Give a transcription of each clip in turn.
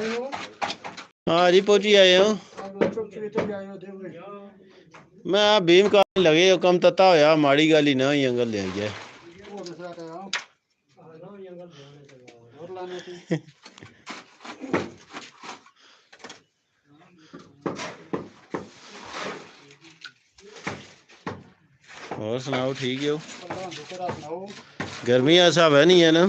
हाँ जी पहुंची आए हो। मैं भीम का लगे हो कम तता होया माड़ी गल ही ना ही अंगल ले गया और सुनाओ ठीक हो। गर्मी का हिसाब है नहीं है ना।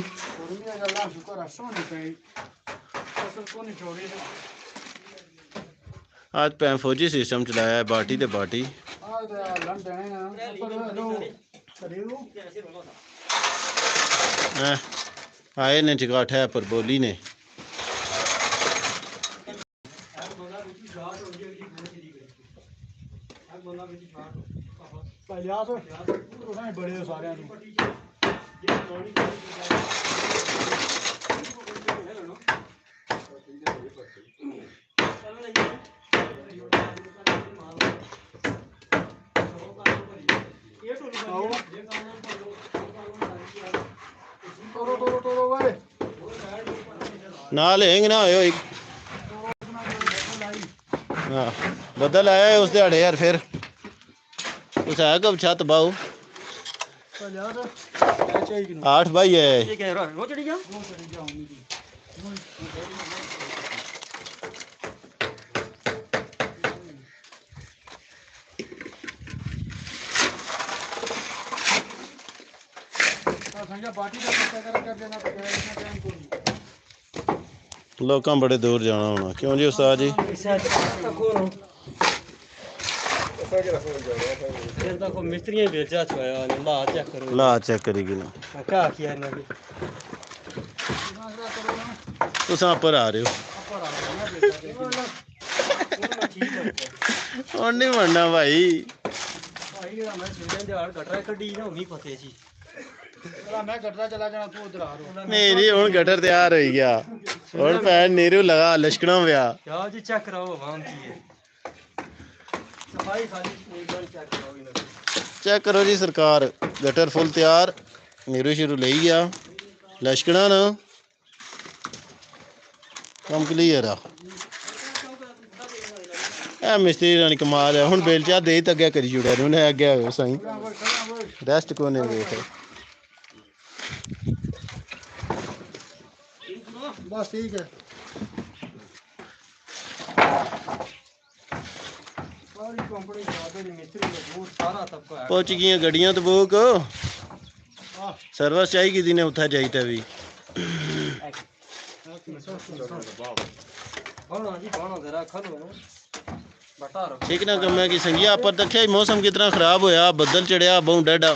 आज पैं फौजी सिस्टम चलाया है बाटी ते बाटी। आए ने चगाठा है पर बोली ने बड़े सारे ना लेंगे ना हो हाँ बदल आया है उस दिहाड़े यार फिर उस आया कब छत बाऊ 8 भाई है लोग बड़े दूर जाना होना क्यों जी उस्ताद जी। मिस्त्री भेजा ला चेक करेगी ना तुस पर आ रहे हो नहीं बनना भाई नहीं हूँ गटर तैयार हो गया और पैर नीरू लगा लश्कना पिया चेक कराओ चेक करो जी सरकार गटर फुल तैयार नीरू शिरू ले गया लश्कना ना कम क्लीयर आ मिस्त्री रानी कमाल है हूँ बेलचा दे तो अगे करी छुड़िया उन्हें अगे हो सही रेस्ट को वेख बस ठीक है पहुंच गई गड्डियां तो बुक सर्विस चाहिए किसी ने उठा चाहिए भी ठीक ना कम है कि संगिया पर देखिया मौसम कितना खराब होया बदल चढ़िया बहुत डाडा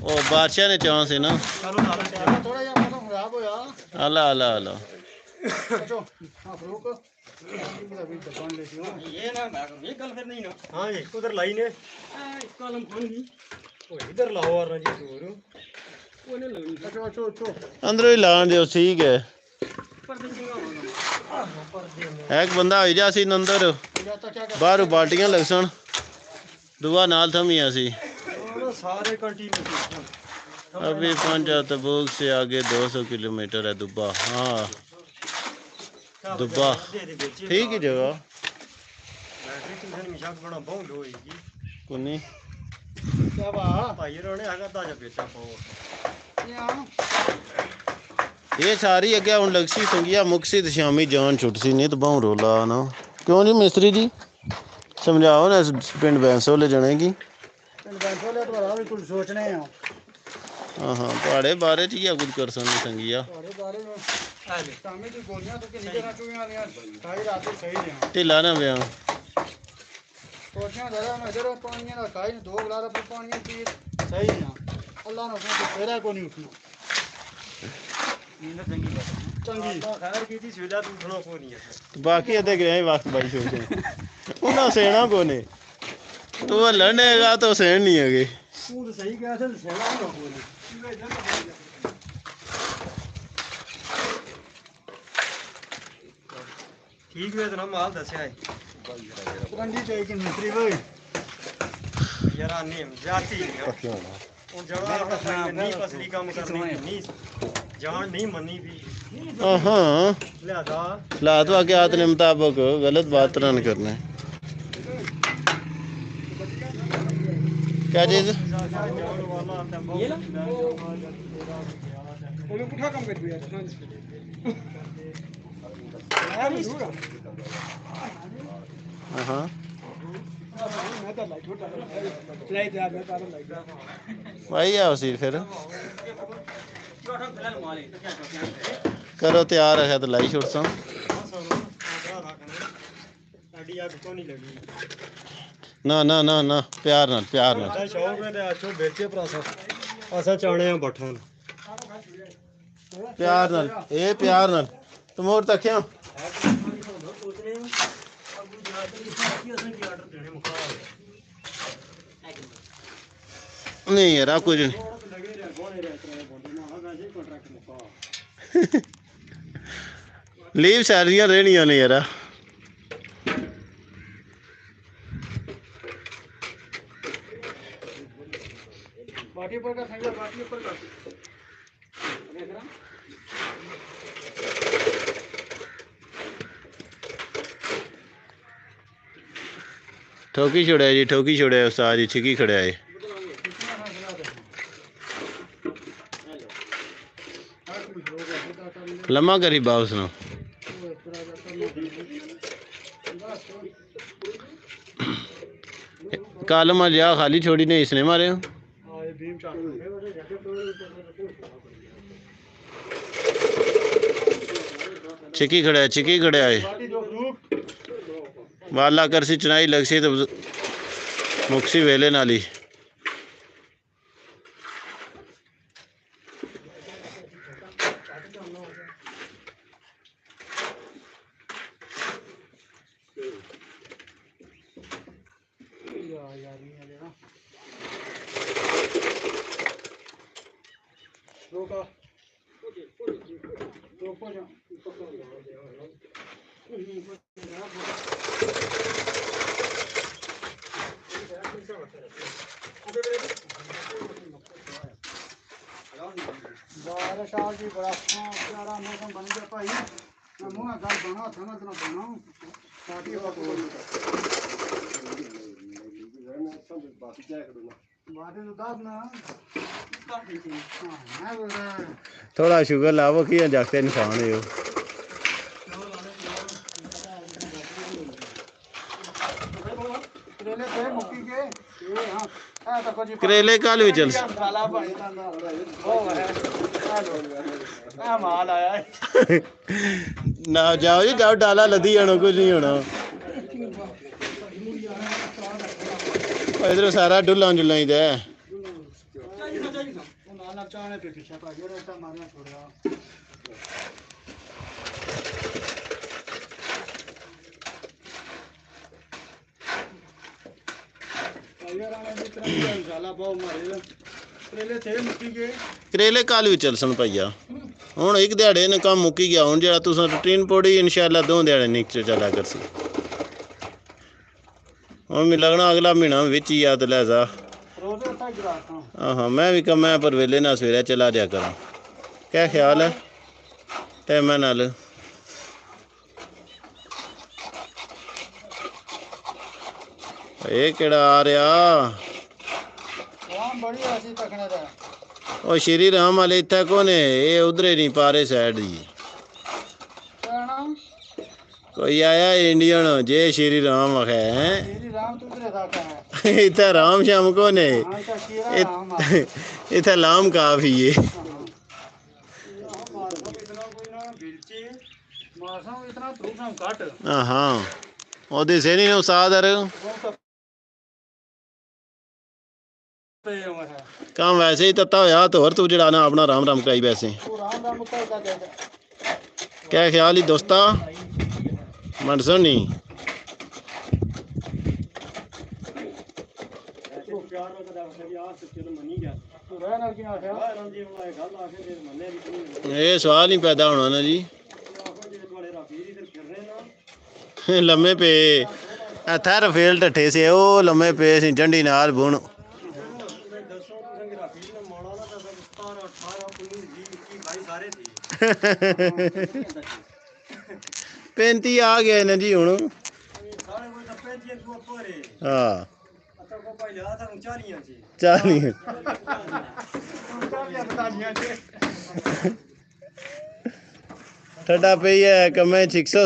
ओ बादशाह ने चांस है ना अला अला अला उधर लाई ने इधर लाओ और अंदरों ही लान दो ठीक है एक बंदा हो जा सी अंदर बाहर बाल्टियां लग सन दुआ नाल थमिया सी सारे कंटिन्यू अभी पहुंचा तबूक से आगे 200 किलोमीटर है दुब्बा। हाँ दुब्बा ठीक ही जगह ये सारी अगे हूँ लगसी संगिया मुकसी तो शामी जान छुटसी नहीं तो बहु रोला ना क्यों जी मिस्त्री जी समझाओ ना पिंड बैंसो ले जाने की हाँ हाँ पहाड़े बारे च ही कुछ कर सकते संगिया ढिला ना ब्याह बाकी अदे गए वक्त बाई सोचे उन्हें सेना को ने तू लड़नेगा तो सहन नहीं है ठीक है ना माल दसिया यार नेम जाती ਹੁਣ ਜੜਾ ਨਹੀਂ ਫਸਲੀ ਕੰਮ ਕਰਨੀ ਨਹੀਂ ਜਾਨ ਨਹੀਂ ਮੰਨੀ ਵੀ हाँ लिहाजा हालात वाकयात के मुताबिक गलत बात ना करना है। क्या चीज़ पुठा काम कर दिया हाँ भाई आओ सी फिर करो तैयार है तो लाई छुट सो ना ना ना ना प्यार नाल शौक है अच्छो बेचे पर असा चाने बठन प्यार नाल प्यार नाल तुम और तकिया नहीं यार कुछ नहीं लीव सैलरियां रहनियां ने यार बाटी पर का संगे बाटी पर का ठोकी छोड़ा जी ठोकी छोड़ा उस्ताद जी छिकी खड़ा है लम्मा करी बाउस ना कालम जा खाली छोड़ी ने इसने मारे छिकी खड़ा है वाला करसी चनाई लगसी तो मुक्सी वेले नाली बारिश आ गई बड़ा प्यारा मौसम बन गया भाई मैं मुँह गल बना था ना इतना बनाऊं ताकि वो बातें तो दाद ना मैं बोल रहा थोड़ा शुगर लावो कि जाते इंसान है करेले थे मुक्की के ये हाँ करेले कल भी चल माल आया ना जाओ जी जाओ डाला लदी जाना कुछ नहीं होना इधर सारा डुला जुला ही दे करेले कल भी चल सन भैया हूँ एक दिहाड़े ने कम मुक्की गया हूँ जो तुस रूटीन पौड़ी इंशाल्लाह 2 दिहाड़े नीचे चला करसी हूँ मैं लगना अगला महीना बिच ही याद लिहाजा हाँ मैं भी कम है पर वेले ना सवेरे चला जाया करा क्या ख्याल है टाइम नाल ये केड़ा आ रहा ओ श्री राम वाले इतना कौन है ये उधर नहीं पारे साइड दी कोई आया इंडियन जय श्री राम है इतना राम श्याम कौन है इतना लाम काफी है हाँ ओदे से नहीं उस्ताद काम वैसे ही तत्ता होया तो और तू जड़ा ना अपना राम राम कराई वैसे क्या ख्याल ही दोस्ता मन सुनी ये सवाल ही पैदा होना ना जी लम्मे पे इत्थै रफेल ढट्ठे से ओ लम्मे पे सी झंडी नाल बुन 35 आ गए ना जी हुण सारे कोई 35 को ऊपर है हाँ अतर को पहले आ था 40 ची 40 40 बतानिया जे ठंडा पई है कमे 600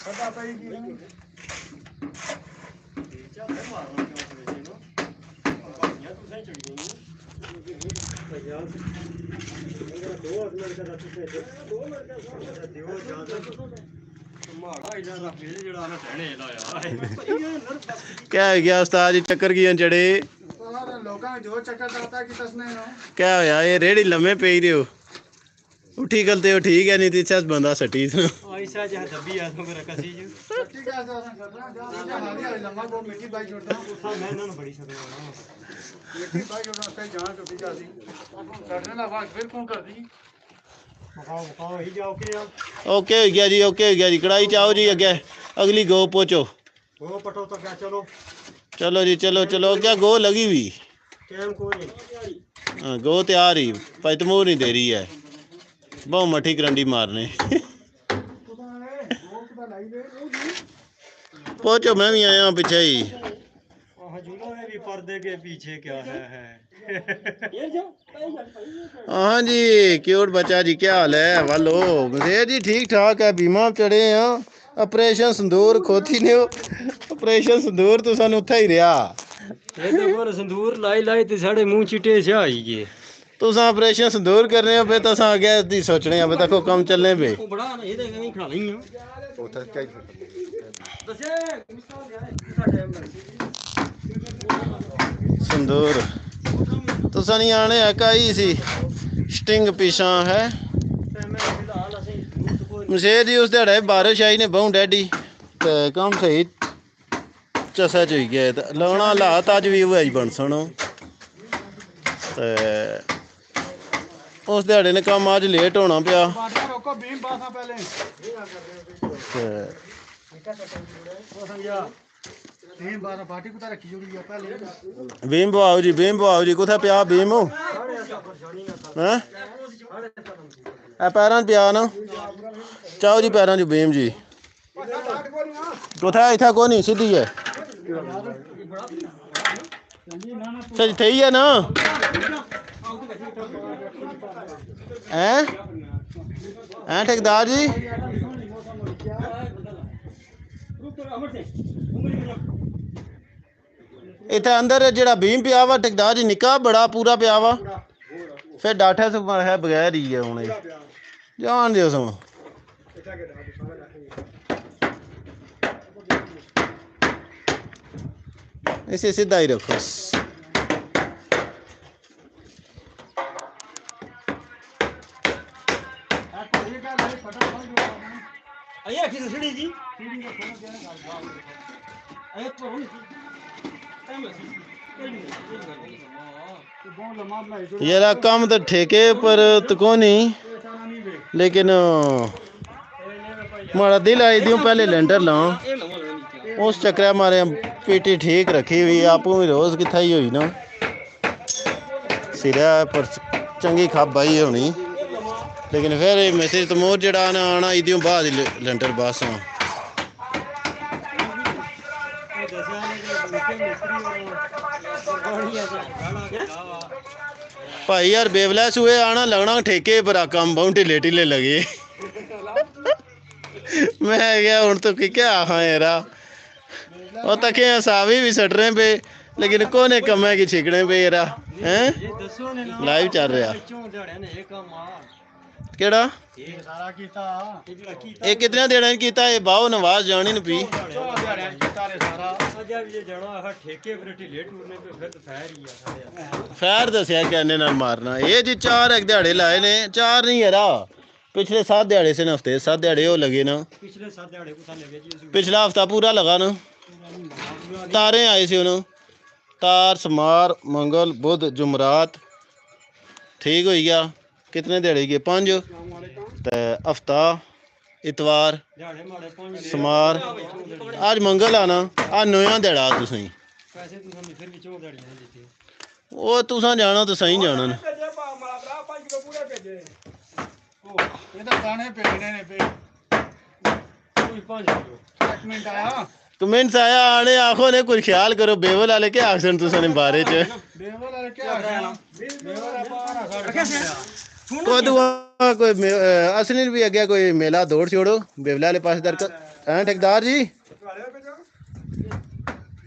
पता पई की चाह मारना क्यों से नो बाकियां तू सही चढ़ गई दो मिनट का तू से 2 मिनट का दियो ज्यादा माड़ा इना दा फिर जड़ा ना ठहने लाया क्या हो गया उस्ताद जी चक्कर की चढ़े और लोगों जो चक्कर आता कि तसने नो क्या होया ये रेड़ी लम्हे पे ही रहो उठी गलते हो ठीक है नहीं तो इच्छा बंदा सटी ऐसा जहाँ दबी आ तो मेरा कसी जो सट्टी का ऐसा करना जा हाली लम्मा को मिट्टी बाई छोड़ना उठा मैं ना बड़ी सकता हूँ मिट्टी बाई छोड़ना कहीं जान टूटी जाती करने ना बात फिर कौन कर दी मकाओ मकाओ ही जाओ के यार ओके हो गया जी ओके हो गया जी कढ़ाई चाहो जी अगे अगली गो पहुंचो वो पटो तो क्या चलो चलो जी चलो चलो क्या गो लगी हुई टाइम को नहीं हाँ, गो तैयार ही पैतमूर नहीं दे रही है बहु मठी करंडी मारने पहुंचो मैं भी आया पीछे ही झूलों में भी पर्दे के पीछे क्या है हाँ जी क्यूट बच्चा जी क्या हाल है वालो मजेर जी ठीक ठाक है बीमा चढ़े हैं ऑपरेशन संदूर खोती ने ऑपरेशन संदूर तो सानू उत्थे ही रहा ये देखो संदूर लाई लाई ते साढ़े मुंह चिट्टे से आई गए तुस ऑपरेशन संदूर करने हो फिर तुस अगे दी सोचने अब देखो कम चलने पे वो बड़ा ये देख नहीं खड़ा नहीं है संदूर तुसा नहीं आने काई सी स्टिंग पीछा है मशेर जी उस दिहाड़े बारिश आई ने बहु डैडी ते कम सही चसा च होई गया लाना हालात अज भी हुआ बन सुनो ते उस दिहाड़े ने कम अज लेट होना पिया रोको बीम पासा पहले ते बीम बारा बाटी कुता रखी जुड़ी है पहले बीम बवाओ जी कुत्थे पिया बीम हैं पैरां पिया ना चाहो जी पैरां च बीम जी कुत्थे इत्थे को नहीं सीधी है सही थी है ना हैं हैं ठेकेदार जी इत्थे अंदर जेड़ा बीम पिया वा ठेकेदार जी निक्का बड़ा पूरा पिया वा फिर डाठे से है बगैर ही है हूँ जान दो सो इसे सीधा ही रखो यार काम तो ठेके पर तो को नहीं लेकिन मारा दिल आई दियो पहले लेंटर ला उस चक्कर मारे पीटी ठीक रखी हुई आपू भी रोज किथा ही हुई ना सिरा पर चंगी खप आई होनी लेकिन फिर मैसेज तो मोर जड़ा ना आना इदियों बाद लेंटर बस हाँ भाई यार बेवलैस हुए आना लगना ठेके पर कम बहुत ढिले ढिले लगे मैं गया हूँ तो क्या आखा यारा वो तक सावी भी सट रहे पे लेकिन कोने कमे की छिकने पे यारा हैं लाइव चल रहा केड़ा ये कितने देना कीता ये बाओ नवाज जानी न पी फैर दसिया कहने नाल मारना ये जी 4 एक दिहाड़े लाए ने 4 नहीं यारा पिछले 7 दिहाड़े से हफ्ते 7 दिहाड़े हो लगे ना पिछला हफ्ता पूरा लगा ना तारे आए से उन्होंने तार समार मंगल बुध जुमरात ठीक हो गया कितने दिहाड़े गए 5 हफ्ता इतवार समार आज मंगल आना आज नया दिहाड़ा तुसें वो तुसां जाना तो सही जाना ਇਹਦਾ ਦਾਣੇ ਪੇਣੇ ਨੇ ਪੇ ਕੋਈ 5 ਕਿਲੋ ਇੱਕ ਮਿੰਟ ਆਇਆ कमेंट्स आया आने आखो ने कुछ ख्याल करो बेवल वाले क्या आखसन तुसने बारे च ਬੇਵਲ ਵਾਲੇ ਕੀ ਆ ਗਿਆ ਬੇਵਲ ਆਪਾਂ ਰੱਖਿਆ ਸੀ कोई दुआ कोई असली भी अगे कोई मेला दौड़ छोड़ो बेवला वाले पास दर हैं ठेकेदार जी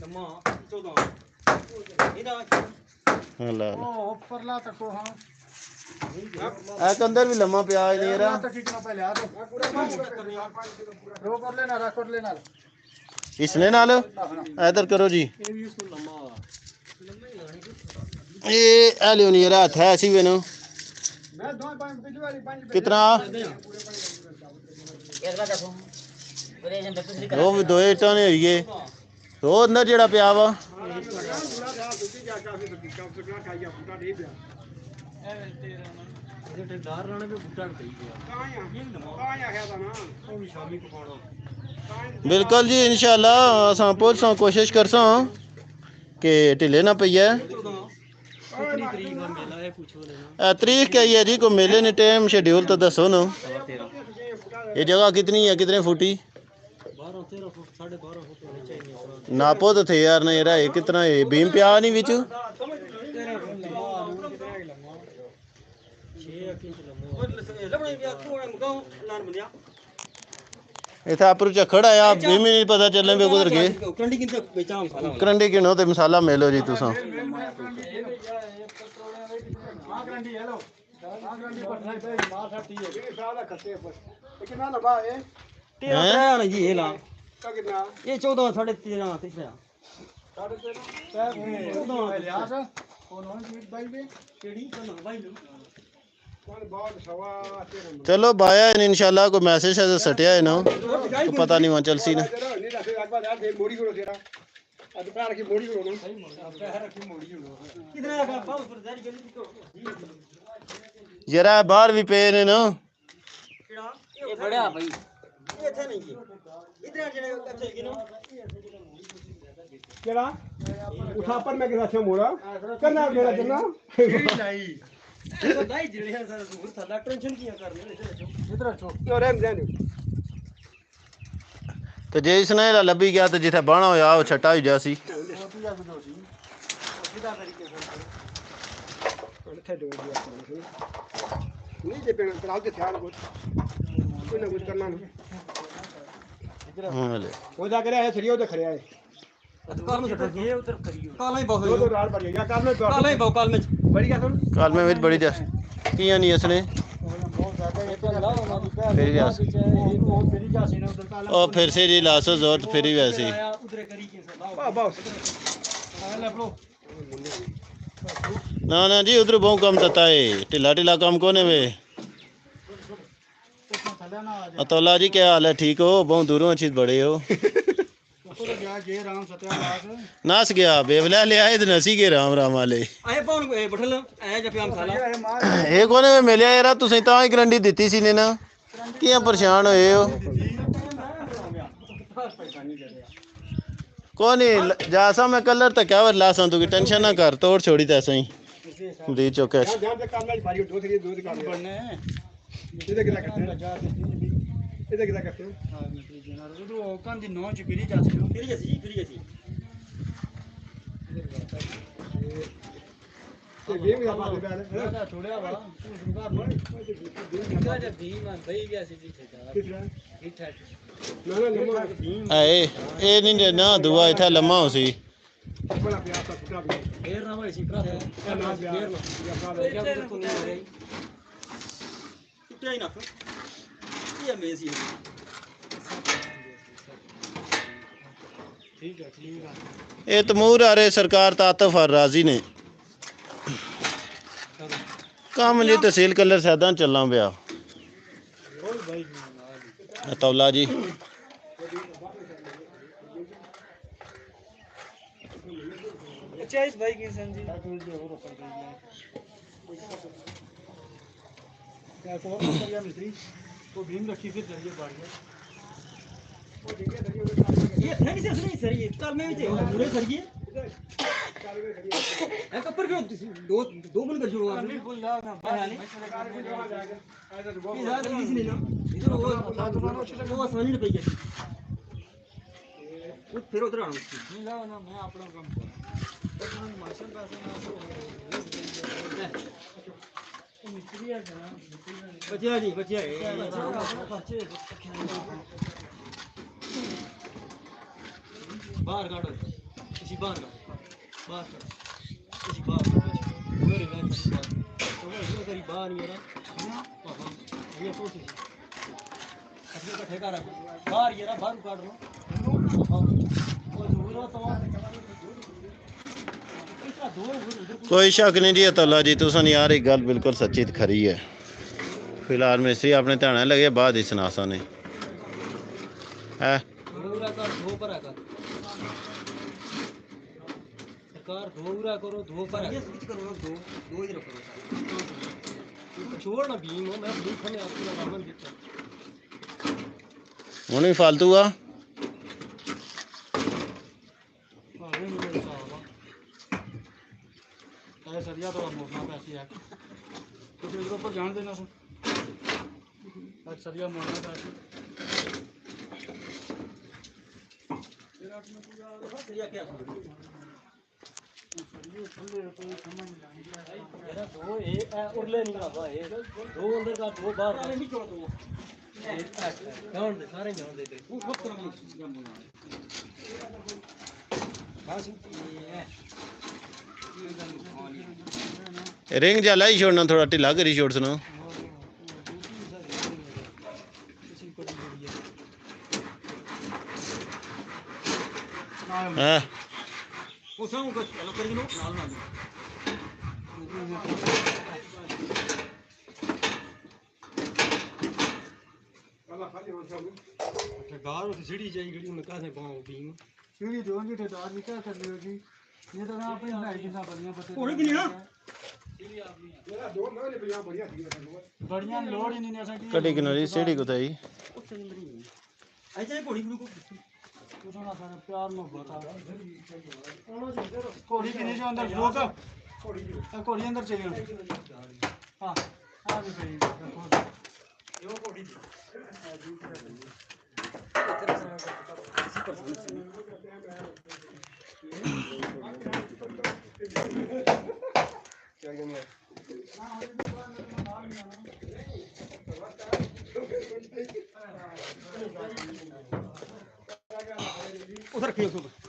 ਲੰਮਾ 14 ਇਹਦਾ अल्लाह ਉਹ ਉੱਪਰਲਾ ਤੱਕੋ ਹਾਂ एक अंदर भी लम्मा पिया है नहीं रहा ਤੱਕ ਕਿੰਨਾ ਪੈ ਲਿਆ ਤੋ ਰੋ ਕਰ ਲੈਣਾ ਰੱਖ ਲੈਣਾ इसने नाल इधर करो जी ਇਹ ਵੀ ਉਸ ਤੋਂ ਲੰਮਾ ये लियो नहीं रहा था ऐसी भी ना ਮੈਂ ਦੋ ਪੰਜ ਪਿਛਲੀ ਵਾਲੀ ਪੰਜ कितना वो भी दो इटा ने हुई वो अंदर जेड़ा पिया वा ਇਹਦੇ ਠੇਕਦਾਰ ਨਾਲ ਵੀ ਬੂਟਾ ਪਈ ਗਿਆ ਇਹ ਲੰਮਾ ਉਹ ਵੀ ਸ਼ਾਮੀ ਪਕਾਉਣਾ बिल्कुल जी इंशाल्लाह असां पहुंचसां कोशिश करसां कि ढिले ना पईए 14 कितनी तरीक का मेला है पूछो लेना तारीख क्या है जी को मेले ने टाइम शेड्यूल तो दसो ना 13 ये जगह कितनी है कितने फुटी 12 13 फुट 12.5 फुट होनी चाहिए नापो तो थे यार ना यार ये कितना है बीम पिया नहीं बिच 13 फुट लंबा 6 इंच लंबा लबड़े भी कोण मगाओ लान बंदिया इथे आप झखड़ आया बीम ही नहीं पता चलने पे कुदर गए कंडी किंते बेचा मसाला करंडी किनो ते मसाला मेलो जी तुसा ਆ ਗਰੰਟੀ ਹੈ ਲੋ ਆ ਗਰੰਟੀ ਪਟਨਾ ਤੇ ਮਾਰ ਸਾਟੀ ਹੈ ਇਹ ਸਾਹ ਦਾ ਖੱਤੇ ਪਰ ਇਹ ਕਿੰਨਾ ਲੰਬਾ ਹੈ 13 ਨਾ ਜੀ ਇਹ ਲਾ ਕਾ ਕਿੰਨਾ ਇਹ 14 13.5 ਤੀਸਰਾ ਸਾਡੇ ਤੇ ਪੈ ਲਿਆਸ ਉਹ ਨੋਨ ਜੀਤ ਬਾਈ ਦੇ ਕਿਹੜੀ ਤਾਂ ਬਾਈ ਨੂੰ ਕੋਣ ਬਹੁਤ ਸਵਾ 13 चलो बाया इंशाल्लाह कोई मैसेज है सटिया है ना तो पता नहीं वहां चलसी ना ਨਹੀਂ ਰੱਖੇ ਅੱਜ ਬਾਅਦ ਆ ਮੋੜੀ ਕੋਲ ਤੇਰਾ ਅੱਜ ਘਰ ਕੀ ਮੋੜੀ ਕੋਲ ਪੈਰ ਰੱਖੀ ਮੋੜੀ ਕੋਲ ਕਿਤਨਾ ਪਾਪਾ ਉੱਪਰ ਦਾੜੀ ਗਲੀ ਤੋਂ जरा बाहर भी पे ने ना ਕਿਹੜਾ ਇਹ ਬੜਿਆ ਭਾਈ ਇਹ ਇੱਥੇ ਨਹੀਂ ਜੀ ਇਧਰ ਜਿਹੜੇ ਅੱਛੇ ਕਿ ਨਾ ਕਿਹੜਾ ਉਠਾ ਪਰ ਮੈਂ ਕਿਹਾ ਅੱਛਾ ਮੋੜਾ ਕਰਨਾ ਮੇਰਾ ਜਨਾ ਨਹੀਂ ਇਹ ਦਾਈ ਜਿਹੜੇ ਆ ਸਰ ਦੂਰ ਥੱਲਾ ਟੈਨਸ਼ਨ ਕੀ ਕਰਨੀ ਇਧਰ ਚੋ ਕਿਉਂ ਰਹਿਣ ਦੇ तो जे इसने लभी गया तो जिथे बाणा होया वो छटा हो जासी ਨਹੀਂ ਜੇ ਪੈਣ ਤਰਾਲ ਤੇ ਥਿਆਲ ਕੋਈ ਨਾ ਕੁਝ ਕਰਨਾ हां ਉਹ ਜਾ ਕੇ ਆਇਆ ਸਰੀਓ ਤੇ ਖੜਿਆ ਹੈ ਕਾਲ में छट ये उधर करियो काल में बहुत ਦੋ ਦੋ ਰਾਲ ਬਣ ਗਿਆ ਕਰ ਲੋ काल में बहुत काल में ਬੜੀ ਗਿਆ ਸੁਣ काल में मेरी बड़ी दस किया नहीं इसने ਬਹੁਤ ਜ਼ਿਆਦਾ ਇਹ ਤਾਂ ਲਾ ਉਹਨਾਂ ਦੀ ਭੈਣ फिर जास ਉਹ ਤੇਰੀ ਜਾਸੀ ਨੇ ਉਧਰ ਕਾਲਾ और फिर से जी लासो जोर फिर ही वैसे ही उधर करी के सलाह ਬਾ ਬਾ ਆ ਲੈ ਬ్రో ना ना जी उधर बहुत कम देता है ढिला ढिला काम कोने वे ਥੱਲੇ ਨਾ ਆ ਜਾ अतौला जी क्या हाल है ठीक हो बहुत दूरों अच्छी बड़े हो ਉਹ ਗਿਆ ਜੇ ਰਾਮ ਸਤਿਆਵਾਸ नास गया बेवला ले आए तो नसी के राम राम वाले आए पाउन बठल आए जब मसाला ਇਹ ਮਾਰ ये कोने में मिले यार तुसें तां ही गारंटी दी सी ने ना कियां परेशान होए हो कोई नहीं जासा मैं कलर तक क्या लासा तू की टेंशन ना कर तोड़ छोड़ी तैसा ही दी चौके ਜਾਂ ਤੇ ਕੰਮ ਨਾਲ ਭਾਰੀ ਦੋ ਤੇ ਕੰਮ ਬਣਨੇ ਇਹਦੇ ਕਿਦਾਂ ਕਰਦੇ ਇਹਦੇ ਕਿਦਾਂ ਕਰਦੇ ਹਾਂ ਮਿੱਟੀ ਜਨਾਰ ਉਹ ਕੰਨ ਦੀ ਨੌਂ ਚ ਫਿਰੀ ਜਾ ਸਕੋ फिर जैसी ਤੇ ਵੇਖ ਵੀ ਆਪਾਂ ਦੇ ਬੈਲ ਇਹਦਾ ਥੋੜਿਆ ਵਾ ਤੂੰ ਸਰਕਾਰ ਨੂੰ ਇਹਦਾ ਜੇ ਭੀਮ ਬਈ ਗਿਆ ਸੀ ਜੀ ਠੇਕਾ ਠੀਕ ਠਾਕ ਨਾ ਨਾ ਲੰਮਾ आए ए नहीं ना दुआ इथा लम्मा हो सी ਬੜਾ ਪਿਆਰ ਤਾਂ ਫੁੱਟਾ ਵੀ ਫੇਰ ਨਾ ਹੋਈ ਸੀ ਭਰਾ ਇਹ ਨਾ ਪਿਆਰ ਫੇਰ ਤੋਂ ਨਹੀਂ ਹੋ ਰਹੀ ਟੁੱਟਿਆ ਹੀ ਨਾ ਇਹ ਅਮੇਜ਼ੀ ਹੈ ਠੀਕ ਹੈ ਠੀਕ ਹੈ ये तमूर आ रहे सरकार तातफ और राजी ने काम जी तहसील कलर सैदा चलना पिया तौला जी अच्छा इस भाई की संजी क्या को कर गया मिस्त्री वो भीम रखी फिर दरिए बाढ़ गया वो देखिए दरिए ये थैंक से नहीं सर ये कल में भी थे पूरे सर ये एक ऊपर क्यों दो बंद कर छोड़ो आप बिल्कुल ना नहीं यार किसी ने ना इधर वो आसानी पे गया वो फिर उधर आना नहीं लाओ ना मैं अपना काम माशा पैसे ना बचिया जी बचिया बाहर काटो किसी बाहर काटो बाहर काटो किसी बाहर मेरे घर किसी बाहर तो वो तेरी बाहर नहीं है ना ये तो सी अपने का ठेका रखो बाहर ये रहा बाहर काट लो वो दूर तो कोई शक नहीं जी अतुल्ला जी तुसन यार एक गल बिल्कुल सच्ची ते खरी है फिलहाल मिस्त्री अपने ध्यान लगे बाद ही सुनासा ने है दूरा कर दो पर आकर सरकार दूरा करो दो पर ये स्विच करो दो इधर करो छोड़ ना बीम हो मैं बीम खाने आपको लगावन देता हुन भी फालतू आ सरिया तो मोड़ना पैसे है कुछ इधर ऊपर जान देना सरिया मोड़ना पैसे क्या दो उरले नहीं बाबा दो अंदर का दो बाहर नहीं क्यों दो जान दे सारे जान दे वो खुद कर बस ये रिंग जला ही छोड़ना थोड़ा ढिला करी छोड़ सुनो हाँ वो सब को चलो कर लो नाल नाल गार उस सीढ़ी जाई गड़ी में कहां से पाऊं बीम सीढ़ी दो जी ठेकेदार भी क्या कर रहे हो जी ये तो ना अपनी भाई के साथ बढ़िया पता कोई भी नहीं ना बढ़िया लोड ही नहीं है सकी कटी किनारी सीढ़ी को थई ऐसे कोड़ी को तो ना सारे प्यार मोहब्बत आ कोड़ी की नहीं जो अंदर लोग कोड़ी अंदर चाहिए हां हां भी सही यो कोड़ी उधर क्यों